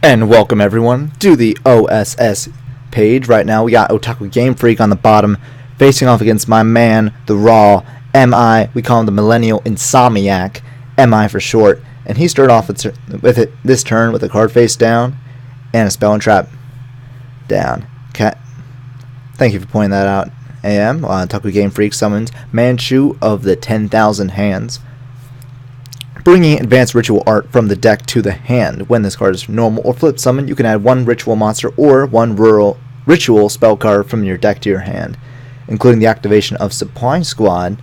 And welcome everyone to the OSS page. Right now we got OtakuGameFreak on the bottom, facing off against my man, the Raw, MI, we call him the Millennial Insomniac, MI for short. And he started off with this turn with a card face down and a spell and trap down. Okay. Thank you for pointing that out, AM. OtakuGameFreak summons Manchu of the 10,000 Hands, bringing advanced ritual art from the deck to the hand. When this card is normal or flip summon, you can add one ritual monster or one ritual spell card from your deck to your hand, including the activation of Supply Squad.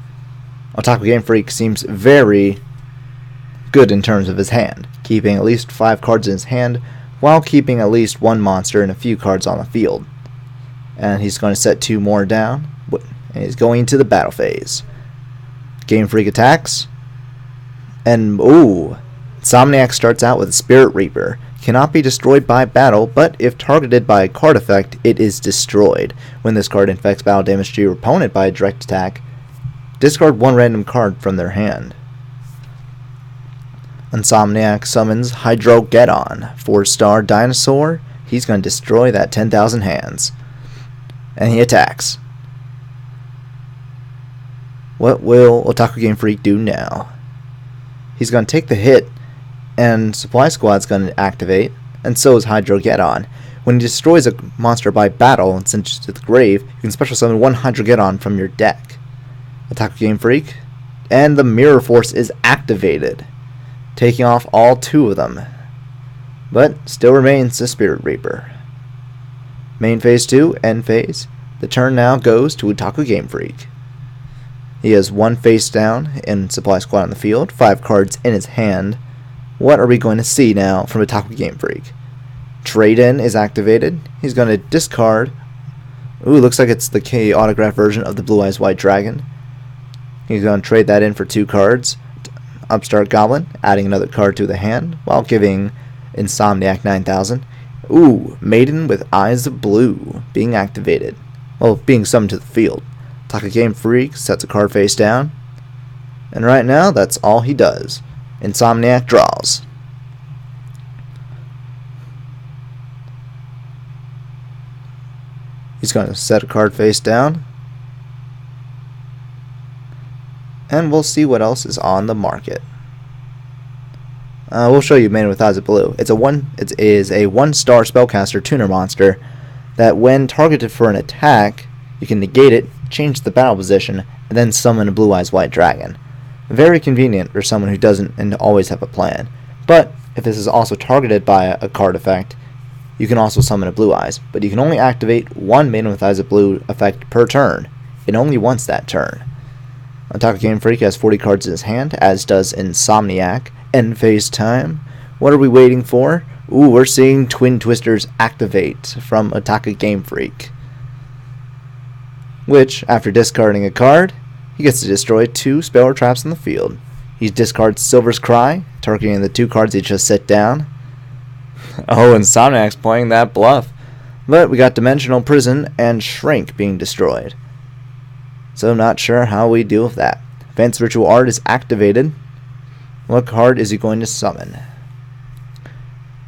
OtakuGameFreak seems very good in terms of his hand, keeping at least 5 cards in his hand while keeping at least one monster and a few cards on the field. And he's going to set 2 more down, and he's going into the battle phase. Game Freak attacks. And, Insomniac starts out with a Spirit Reaper. Cannot be destroyed by battle, but if targeted by a card effect, it is destroyed. When this card inflicts battle damage to your opponent by a direct attack, discard one random card from their hand. Insomniac summons Hydrogeddon, 4-star dinosaur. He's going to destroy that 10,000 hands. And he attacks. What will OtakuGameFreak do now? He's going to take the hit, and Supply Squad's going to activate, and so is Hydrogeddon. When he destroys a monster by battle and sends it to the grave, you can special summon one Hydrogeddon from your deck. OtakuGameFreak, and the Mirror Force is activated, taking off all 2 of them, but still remains the Spirit Reaper. Main phase 2, end phase. The turn now goes to OtakuGameFreak. He has 1 face down in Supply Squad on the field, 5 cards in his hand. What are we going to see now from OtakuGameFreak? Trade-in is activated. He's going to discard. Looks like it's the K autograph version of the Blue Eyes White Dragon. He's going to trade that in for 2 cards. Upstart Goblin, adding another card to the hand, while giving Insomniac 9,000. Maiden with Eyes of Blue being activated. Well, being summoned to the field. OtakuGameFreak sets a card face down. And right now, that's all he does. Insomniac draws. He's going to set a card face down. And we'll see what else is on the market. We'll show you Maiden with Eyes of Blue. It is a 1-star spellcaster tuner monster that when targeted for an attack, you can negate it, change the battle position, and then summon a Blue Eyes White Dragon. Very convenient for someone who doesn't and always have a plan. But if this is also targeted by a card effect, you can also summon a Blue Eyes, but you can only activate one Maiden with Eyes of Blue effect per turn, and only once that turn. OtakuGameFreak has 40 cards in his hand, as does Insomniac. End phase time. What are we waiting for? We're seeing Twin Twisters activate from OtakuGameFreak, which, after discarding a card, he gets to destroy 2 spell or traps on the field. He discards Silver's Cry, targeting the 2 cards he just set down. Insomniac's playing that bluff. But we got Dimensional Prison and Shrink being destroyed. So I'm not sure how we deal with that. Advanced Ritual Art is activated. What card is he going to summon?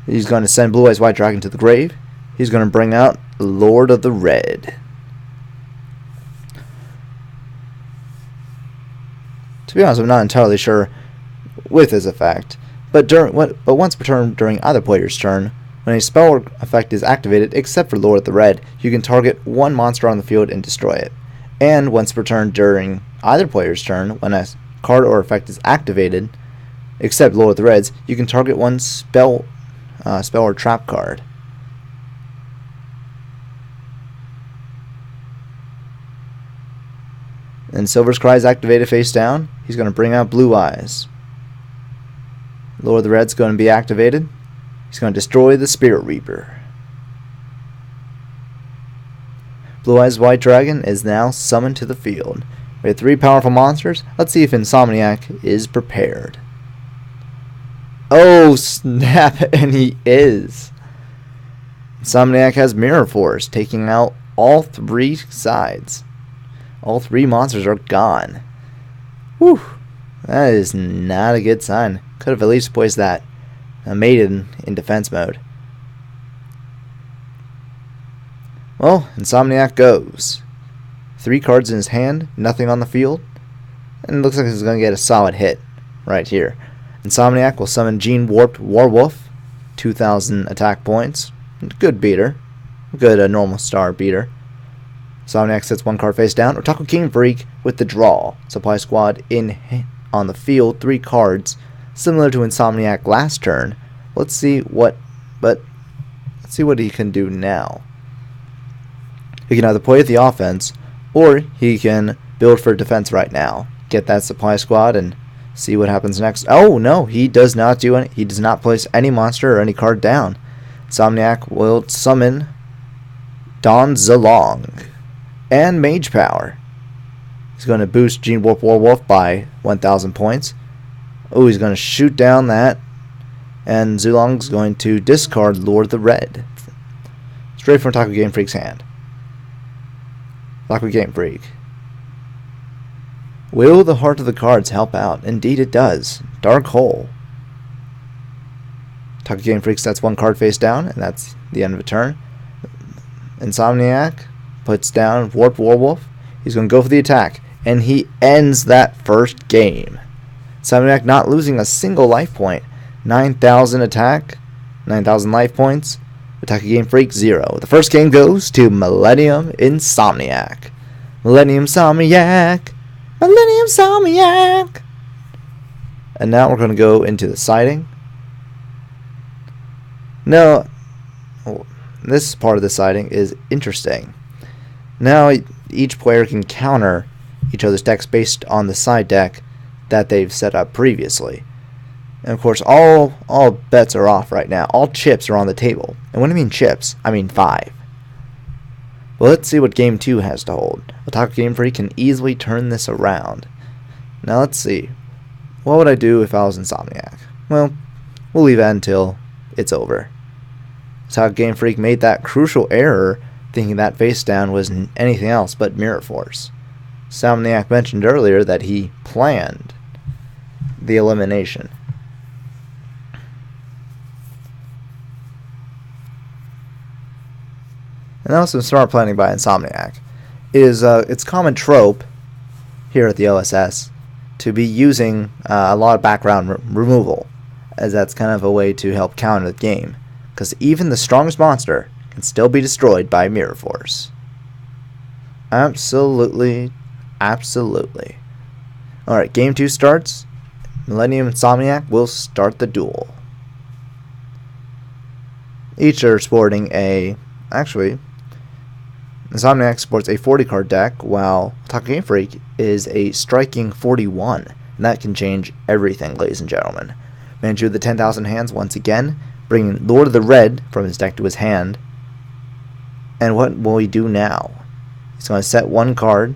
He's going to send Blue Eyes White Dragon to the grave. He's going to bring out Lord of the Red. To be honest, I'm not entirely sure with his effect, but once per turn during either player's turn, when a spell or effect is activated, except for Lord of the Red, you can target one monster on the field and destroy it. And once per turn during either player's turn, when a card or effect is activated, except Lord of the Reds, you can target one spell or trap card. And Silver's Cry is activated face down. He's going to bring out Blue Eyes. Lord of the Red's going to be activated. He's going to destroy the Spirit Reaper. Blue Eyes White Dragon is now summoned to the field. We have 3 powerful monsters. Let's see if Insomniac is prepared. Oh, snap, and he is. Insomniac has Mirror Force, taking out all 3 sides. All 3 monsters are gone. Whew. That is not a good sign. Could have at least placed that Maiden in defense mode. Well, Insomniac goes. 3 cards in his hand, nothing on the field, and it looks like he's going to get a solid hit right here. Insomniac will summon Gene Warped Warwolf, 2,000 attack points. Good beater. Good normal star beater. Insomniac sets 1 card face down. OtakuGameFreak with the draw. Supply Squad on the field, 3 cards, similar to Insomniac last turn. Let's see what he can do now. He can either play with the offense, or he can build for defense right now. Get that Supply Squad and see what happens next. Oh no, he does not do any. He does not place any monster or any card down. Insomniac will summon Don Zalong and Mage Power. He's going to boost Gene Warp Warwolf by 1,000 points. Oh, he's going to shoot down that, and Zalong's going to discard Lord the Red. Straight from OtakuGameFreak's hand. OtakuGameFreak. Will the heart of the cards help out? Indeed it does. Dark Hole. OtakuGameFreak sets 1 card face down, and that's the end of a turn. Insomniac puts down Warped Warwolf. He's going to go for the attack, and he ends that first game. Insomniac not losing a single life point. 9,000 attack, 9,000 life points. OtakuGameFreak 0. The first game goes to Millennium Insomniac. Millennium Insomniac. Millennium Insomniac. And now we're going to go into the siding. Now, this part of the siding is interesting. Now each player can counter each other's decks based on the side deck that they've set up previously. And of course, all bets are off right now. All chips are on the table. And when I mean chips, I mean 5. Well, let's see what Game 2 has to hold. OtakuGameFreak can easily turn this around. Now let's see. What would I do if I was Insomniac? Well, we'll leave that until it's over. OtakuGameFreak made that crucial error thinking that face down was anything else but Mirror Force. Insomniac mentioned earlier that he planned the elimination. And that was some smart planning by Insomniac. It's common trope here at the OSS to be using a lot of background removal, as that's kind of a way to help counter the game, because even the strongest monster can still be destroyed by Mirror Force. Absolutely. Alright, Game 2 starts. Millennium Insomniac will start the duel. Each are sporting actually, Insomniac sports a 40 card deck, while OtakuGameFreak is a striking 41. And that can change everything, ladies and gentlemen. Manchu the 10,000 hands once again, bringing Lord of the Red from his deck to his hand. And what will he do now? He's going to set 1 card,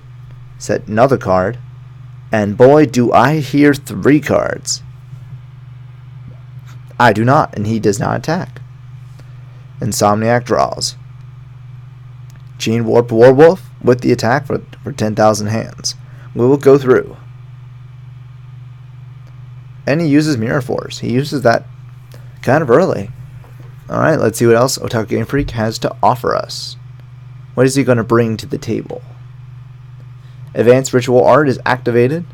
set another card, and boy, do I hear 3 cards. I do not, and he does not attack. Insomniac draws. Gene Warped Warwolf with the attack for 10,000 hands. We will go through. And he uses Mirror Force. He uses that kind of early. Alright, let's see what else OtakuGameFreak has to offer us. What is he going to bring to the table? Advanced Ritual Art is activated.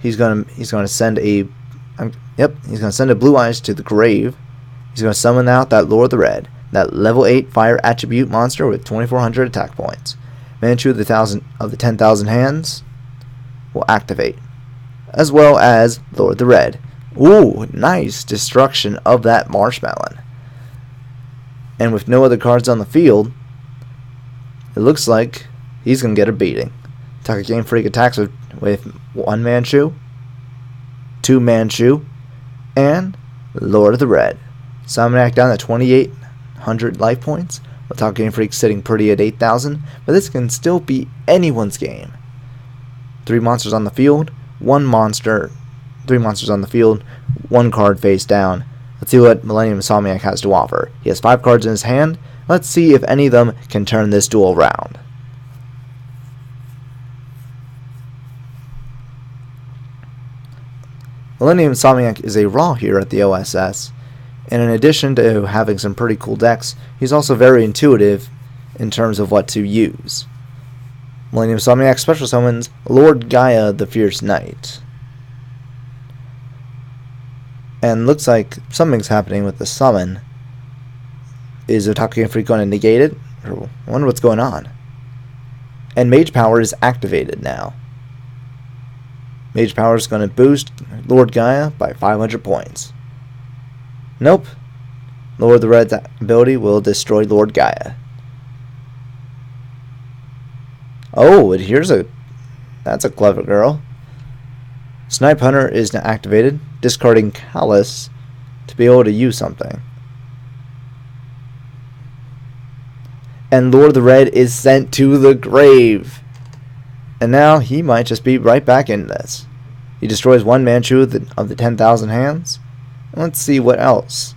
He's going to send a he's going to send a Blue Eyes to the grave. He's going to summon out that Lord of the Red, that level 8 fire attribute monster with 2,400 attack points. Manchu of the 10,000 hands will activate, as well as Lord of the Red. Ooh, nice destruction of that Marshmallow. And with no other cards on the field, it looks like he's going to get a beating. OtakuGameFreak attacks with 1 Manchu, 2 Manchu, and Lord of the Red. Insomniac down at 2,800 life points. OtakuGameFreak sitting pretty at 8,000, but this can still be anyone's game. 3 monsters on the field, 3 monsters on the field, 1 card face down. Let's see what Millennium Insomniac has to offer. He has 5 cards in his hand. Let's see if any of them can turn this duel around. Millennium Insomniac is a raw here at the OSS, and in addition to having some pretty cool decks, he's also very intuitive in terms of what to use. Millennium Insomniac special summons Lord Gaia the Fierce Knight. And looks like something's happening with the summon. Is OtakuGameFreak going to negate it? I wonder what's going on. And Mage Power is activated now. Mage Power is going to boost Lord Gaia by 500 points. Nope. Lord the Red's ability will destroy Lord Gaia. Oh, and that's a clever girl. Snipe Hunter is now activated, discarding Callus to be able to use something. And Lord the Red is sent to the grave. And now he might just be right back in this. He destroys one Manchu of the 10,000 hands. And let's see what else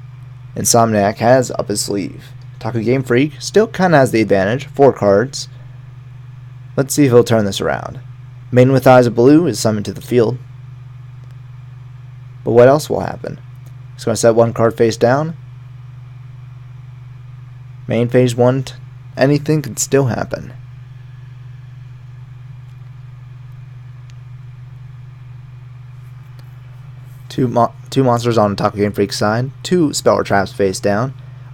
Insomniac has up his sleeve. OtakuGameFreak still kind of has the advantage, 4 cards. Let's see if he'll turn this around. Main with Eyes of Blue is summoned to the field. But what else will happen? He's going to set 1 card face down. Main phase 1, anything can still happen. Two monsters on OtakuGameFreak's side, 2 spell traps face down.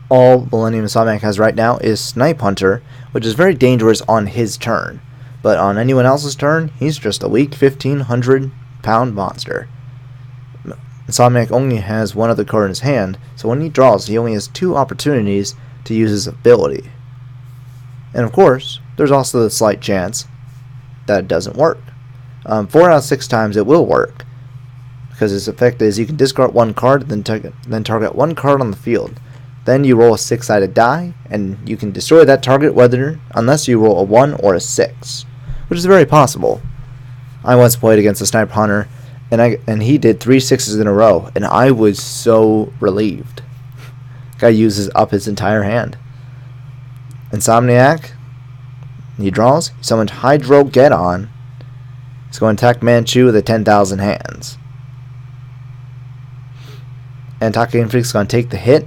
All Millennium Insomniac has right now is Snipe Hunter, which is very dangerous on his turn. But on anyone else's turn, he's just a weak 1,500 pound monster. Insomniac only has 1 other card in his hand, so when he draws, he only has 2 opportunities to use his ability. And of course, there's also the slight chance that it doesn't work. 4 out of 6 times it will work, because its effect is you can discard 1 card, then target 1 card on the field. Then you roll a 6-sided die, and you can destroy that target unless you roll a 1 or a 6, which is very possible. I once played against a Snipe Hunter, and he did 3 6s in a row, and I was so relieved. Guy uses up his entire hand. Insomniac, he draws, he summons Hydrogeddon. He's going to attack Manchu with the 10,000 hands. And OtakuGameFreak's going to take the hit,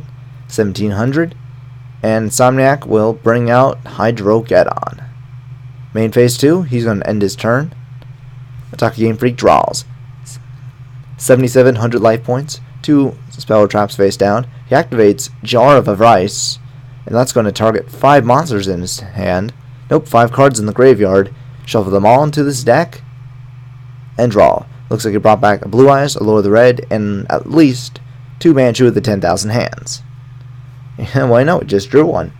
1,700, and Insomniac will bring out Hydrogeddon. Main phase 2, he's going to end his turn. OtakuGameFreak draws 7,700 life points, 2 spell traps face down. He activates Jar of Avarice, and that's going to target 5 monsters in his hand. Nope, 5 cards in the graveyard. Shuffle them all into this deck, and draw. Looks like he brought back a Blue Eyes, a Lord of the Red, and at least 2 Manchu with the 10,000 hands. And why no, it just drew 1.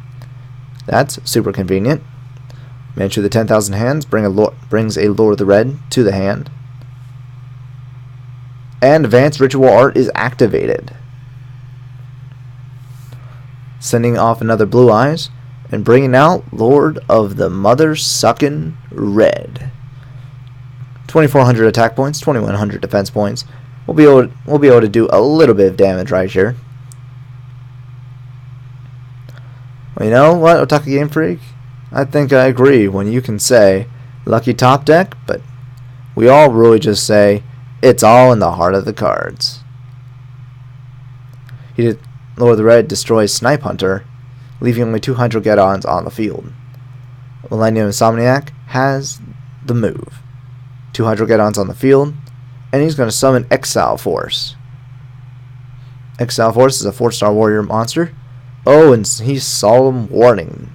That's super convenient. Manchu with the 10,000 hands brings a Lord of the Red to the hand. And Advanced Ritual Art is activated, sending off another Blue Eyes and bringing out Lord of the Mother Suckin' Red. 2,400 attack points, 2,100 defense points. We'll be able to do a little bit of damage right here. Well, you know what, OtakuGameFreak? I think I agree when you can say lucky top deck, but we all really just say it's all in the heart of the cards. Lord of the Red destroys Snipe Hunter, leaving only 2 Hydrogeddons on the field. Millennium Insomniac has the move. 2 Hydrogeddons on the field, and he's going to summon Exile Force. Exile Force is a 4-star warrior monster. Oh, and he's solemn warning.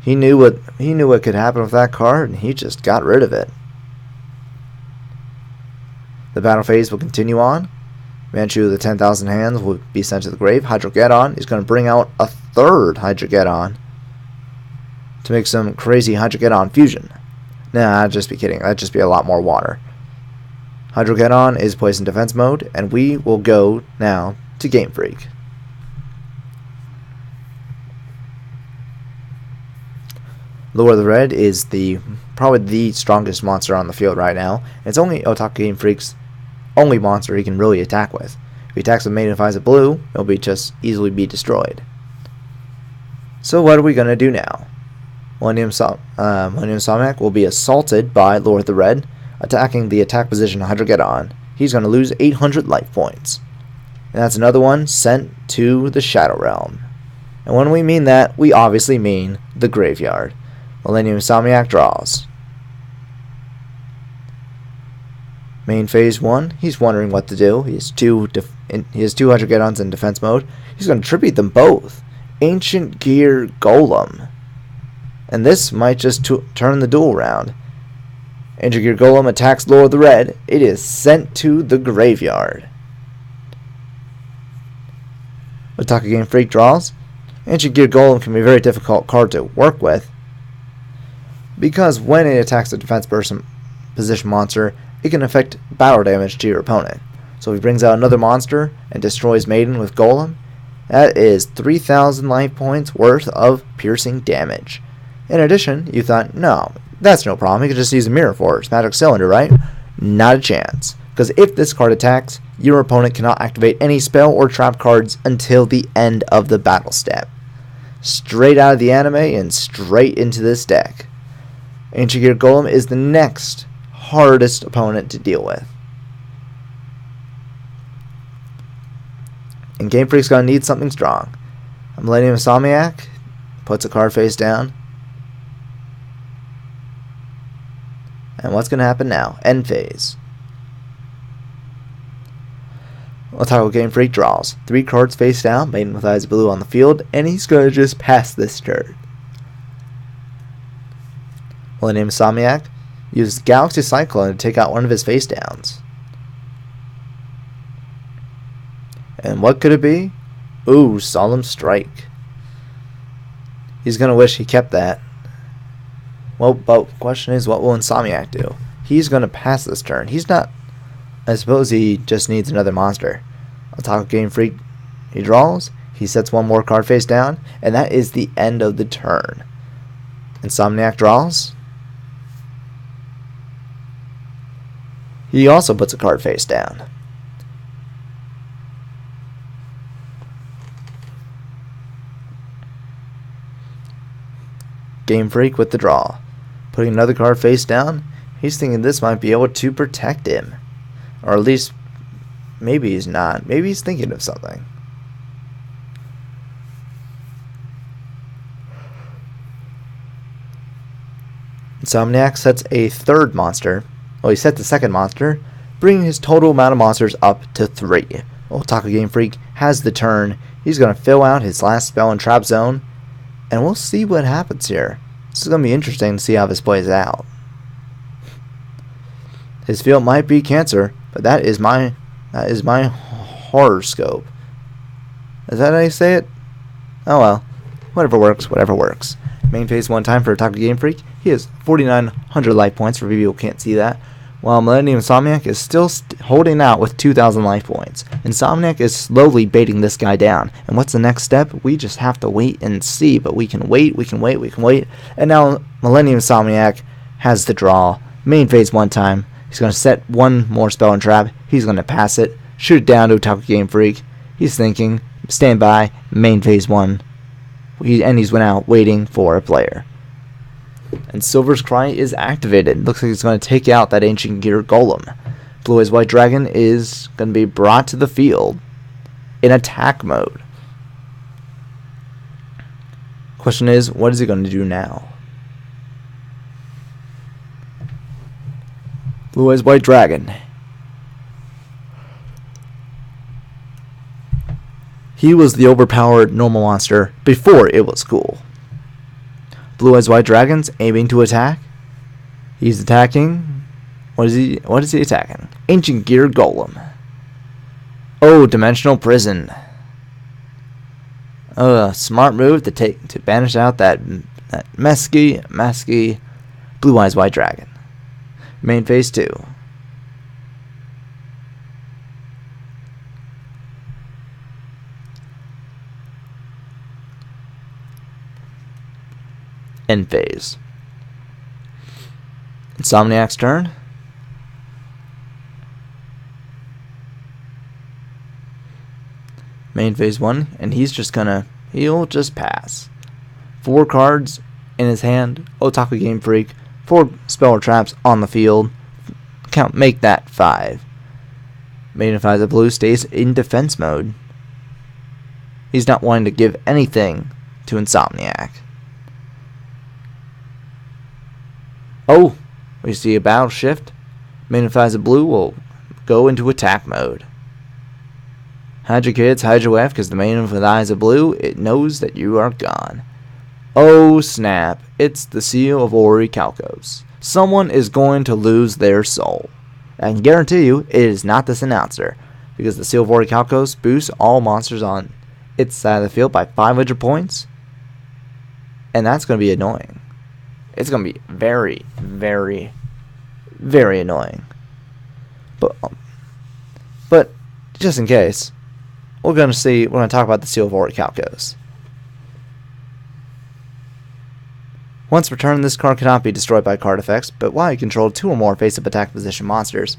He knew what could happen with that card, and he just got rid of it. The battle phase will continue on. Manchu of the 10,000 hands will be sent to the grave. Hydrogeddon is going to bring out a 3rd Hydrogeddon to make some crazy Hydrogeddon fusion. Nah, I'd just be kidding. That'd just be a lot more water. Hydrogeddon is placed in defense mode, and we will go now to Game Freak. Lord of the Red is probably the strongest monster on the field right now. It's only OtakuGameFreak's only monster he can really attack with. If he attacks with Maiden of Eyes of Blue, it'll just easily be destroyed. So what are we going to do now? Millennium Insomniac will be assaulted by Lord of the Red, attacking the attack position Hydrogeddon. He's going to lose 800 life points. And that's another one sent to the Shadow Realm. And when we mean that, we obviously mean the graveyard. Millennium Insomniac draws. Main phase 1, he's wondering what to do. He has 200 get-ons in defense mode. He's going to tribute them both. Ancient Gear Golem. And this might just turn the duel around. Ancient Gear Golem attacks Lord of the Red. It is sent to the graveyard. OtakuGameFreak draws. Ancient Gear Golem can be a very difficult card to work with, because when it attacks a defense position monster, it can affect battle damage to your opponent. So if he brings out another monster and destroys Maiden with Golem, that is 3,000 life points worth of piercing damage. In addition, you thought, no, that's no problem. He could just use a Mirror Force, Magic Cylinder, right? Not a chance. Because if this card attacks, your opponent cannot activate any spell or trap cards until the end of the battle step. Straight out of the anime and straight into this deck. Ancient Gear Golem is the next hardest opponent to deal with. And Game Freak's going to need something strong. Millennium Insomniac puts a card face down. And what's going to happen now? End phase. OtakuGameFreak draws. 3 cards face down, Maiden with Eyes Blue on the field, and he's going to just pass this turn. Millennium Insomniac uses Galaxy Cyclone to take out one of his face downs. And what could it be? Ooh, Solemn Strike. He's going to wish he kept that. Well, but the question is, what will Insomniac do? He's going to pass this turn. He's not... I suppose he just needs another monster. OtakuGameFreak, he draws. He sets one more card face down. And that is the end of the turn. Insomniac draws. He also puts a card face down. Game Freak with the draw. Putting another card face down. He's thinking this might be able to protect him. Or at least, maybe he's not. Maybe he's thinking of something. Insomniac sets a third monster. Well, he set the second monster, bringing his total amount of monsters up to 3. OtakuGameFreak has the turn. He's going to fill out his last spell in Trap Zone. And we'll see what happens here. This is going to be interesting to see how this plays out. His field might be Cancer, but that is my horoscope. Is that how you say it? Oh well. Whatever works, whatever works. Main phase 1 time for OtakuGameFreak. He has 4,900 life points for people who can't see that. While Millennium Insomniac is still holding out with 2,000 life points. Insomniac is slowly baiting this guy down. And what's the next step? We just have to wait and see. But we can wait, we can wait, we can wait. And now Millennium Insomniac has the draw. Main phase 1 time. He's going to set one more spell and trap. He's going to pass it. Shoot it down to OtakuGameFreak. He's thinking. Stand by. Main phase 1. And he's went out waiting for a player. And Silver's Cry is activated. Looks like he's going to take out that Ancient Gear Golem. Blue Eyes White Dragon is going to be brought to the field in attack mode. Question is, what is he going to do now? Blue Eyes White Dragon. He was the overpowered normal monster before it was cool. Blue Eyes White Dragon's aiming to attack. He's attacking. What is he attacking? Ancient Gear Golem. Oh, Dimensional Prison. Smart move to banish out that mesky Blue Eyes White Dragon. Main phase 2. End phase. Insomniac's turn. Main phase 1, and he'll just pass. 4 cards in his hand. OtakuGameFreak. 4 spell or traps on the field. Make that 5. Maiden of Eyes of Blue stays in defense mode. He's not wanting to give anything to Insomniac. Oh, we see a battle shift. Main of Eyes of Blue will go into attack mode. Hide your kids, hide your wife, because the main of Eyes of Blue, it knows that you are gone. Oh snap, it's the seal of Orichalcos. Someone is going to lose their soul. I can guarantee you it is not this announcer, because the seal of Orichalcos boosts all monsters on its side of the field by 500 points, and that's going to be annoying. It's going to be very, very, very annoying. But just in case, we're going to talk about the seal of Orichalcos. Once returned, this card cannot be destroyed by card effects, but while you control 2 or more face-up attack position monsters,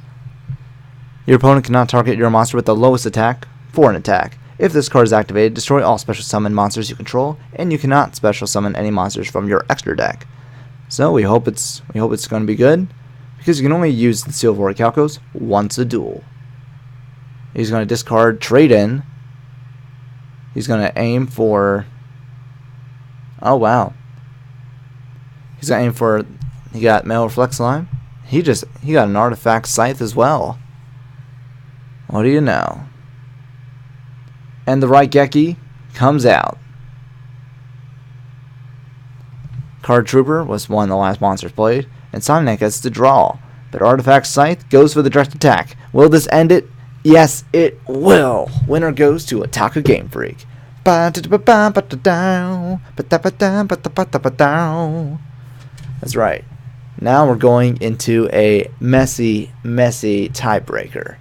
your opponent cannot target your monster with the lowest attack for an attack. If this card is activated, destroy all special summon monsters you control, and you cannot special summon any monsters from your extra deck. So we hope it's going to be good, because you can only use the seal of Orichalcos once a duel. He's going to discard Trade-In. He's going to aim for... Oh wow. He's going to aim for... He got Metal Reflex Line. He got an Artifact Scythe as well. What do you know? And the Raigeki comes out. Card Trooper was one of the last monsters played, and Insomniac gets to draw. But Artifact Scythe goes for the direct attack. Will this end it? Yes, it will. Winner goes to OtakuGameFreak. That's right. Now we're going into a messy tiebreaker.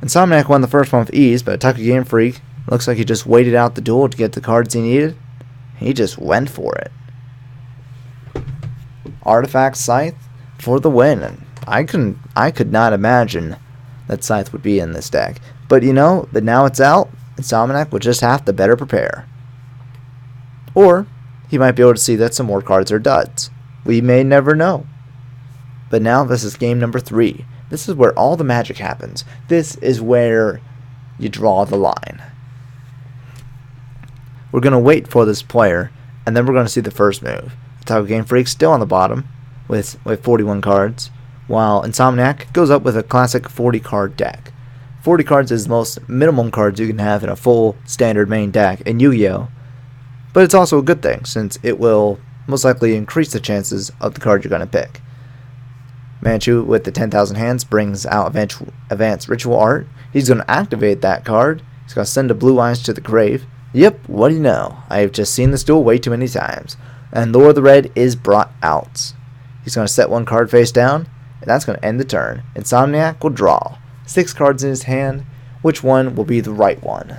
Insomniac won the first one with ease, but OtakuGameFreak looks like he just waited out the duel to get the cards he needed. He just went for it. Artifact Scythe for the win. And I could not imagine that Scythe would be in this deck. But now it's out, Insomniac will just have to better prepare. Or he might be able to see that some more cards are duds. We may never know. But now this is game number 3. This is where all the magic happens. This is where you draw the line. We're going to wait for this player, and then we're going to see the first move. OtakuGameFreak still on the bottom with 41 cards, while Insomniac goes up with a classic 40-card deck. 40 cards is the most minimum cards you can have in a full standard main deck in Yu-Gi-Oh! But it's also a good thing, since it will most likely increase the chances of the card you're going to pick. Manchu with the 10,000 hands brings out Advanced Ritual Art. He's going to activate that card. He's going to send a Blue Eyes to the grave. Yep, what do you know? I have just seen this duel way too many times. And Lord of the Red is brought out. He's going to set one card face down, and that's going to end the turn. Insomniac will draw 6 cards in his hand. Which one will be the right one?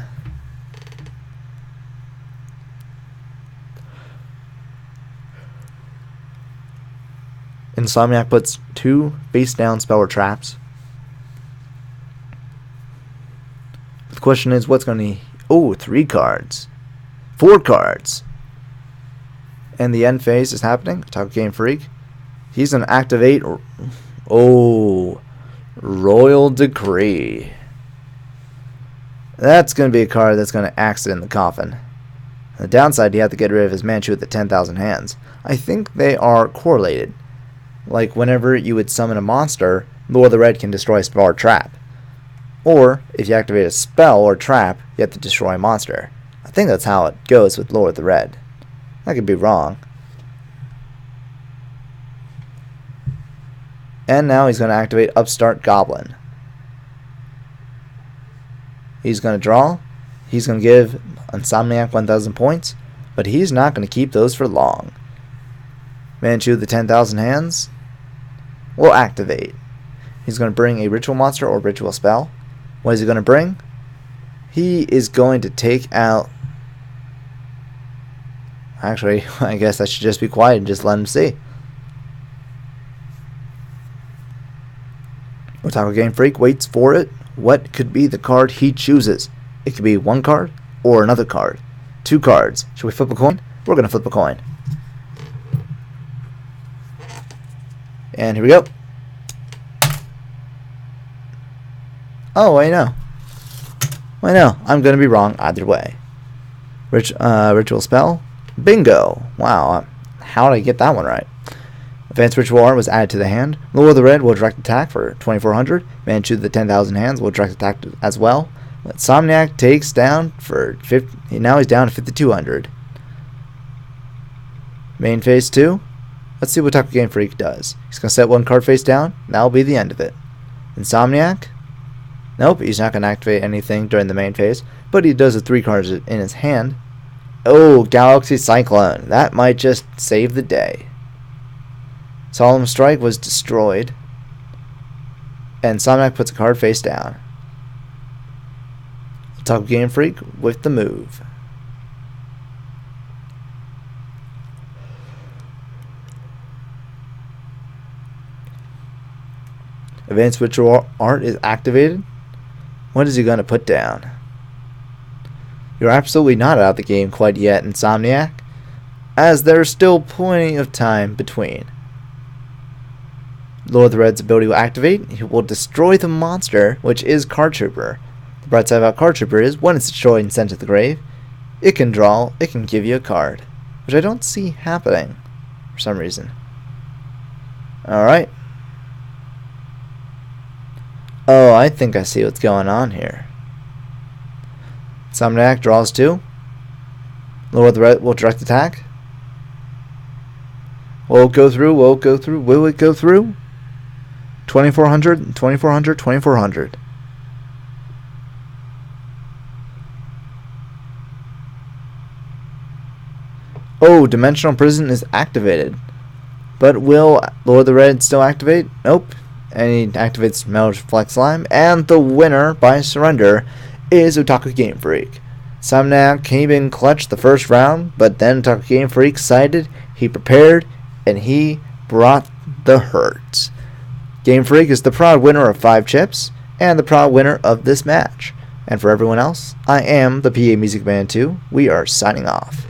Insomniac puts 2 face down spell or traps. The question is, what's going to... Oh, 3 cards. 4 cards. And the end phase is happening. OtakuGameFreak. He's going to activate... Oh, Royal Decree. That's going to be a card that's going to axe it in the coffin. On the downside, you have to get rid of his Manchu with the 10,000 hands. I think they are correlated. Like whenever you would summon a monster, Lord of the Red can destroy a spell or trap. Or, if you activate a spell or trap, you have to destroy a monster. I think that's how it goes with Lord of the Red. I could be wrong. And now he's going to activate Upstart Goblin. He's going to draw. He's going to give Insomniac 1,000 points. But he's not going to keep those for long. Manchu the 10,000 hands will activate. He's going to bring a ritual monster or ritual spell. What is he going to bring? He is going to take out... Actually, I guess I should just be quiet and just let him see. OtakuGameFreak waits for it. What could be the card he chooses? It could be 1 card or another card. 2 cards. Should we flip a coin? We're going to flip a coin. And here we go. Oh, I know. Well, I know, I'm going to be wrong either way. Ritual spell. Bingo. Wow, how did I get that one right? Advanced Ritual Art was added to the hand. Lord of the Red will direct attack for 2400. Manchu the 10,000 hands will direct attack as well. Insomniac takes down for 50. Now he's down to 5200. Main phase 2. Let's see what OtakuGameFreak does. He's going to set one card face down. That'll be the end of it. Insomniac. Nope, he's not going to activate anything during the main phase, but he does have 3 cards in his hand. Oh, Galaxy Cyclone. That might just save the day. Solemn Strike was destroyed. And Insomniac puts a card face down. OtakuGameFreak with the move. Advanced Ritual Art is activated. What is he going to put down? You're absolutely not out of the game quite yet, Insomniac, as there's still plenty of time between. Lord of the Red's ability will activate. He will destroy the monster, which is Card Trooper. The bright side about Card Trooper is when it's destroyed and sent to the grave, it can give you a card, which I don't see happening for some reason. Alright. Oh, I think I see what's going on here. Insomniac draws 2. Lord of the Red will direct attack. Will it go through? Will it go through? Will it go through? 2400, 2400, 2400. Oh, Dimensional Prison is activated. But will Lord of the Red still activate? Nope. And he activates Metal Flex Slime. And the winner by surrender is OtakuGameFreak. Insomniac came in clutch the first round, but then OtakuGameFreak decided, he prepared, and he brought the hurt. GameFreak is the proud winner of 5 chips, and the proud winner of this match. And for everyone else, I am the PA Music Man 2. We are signing off.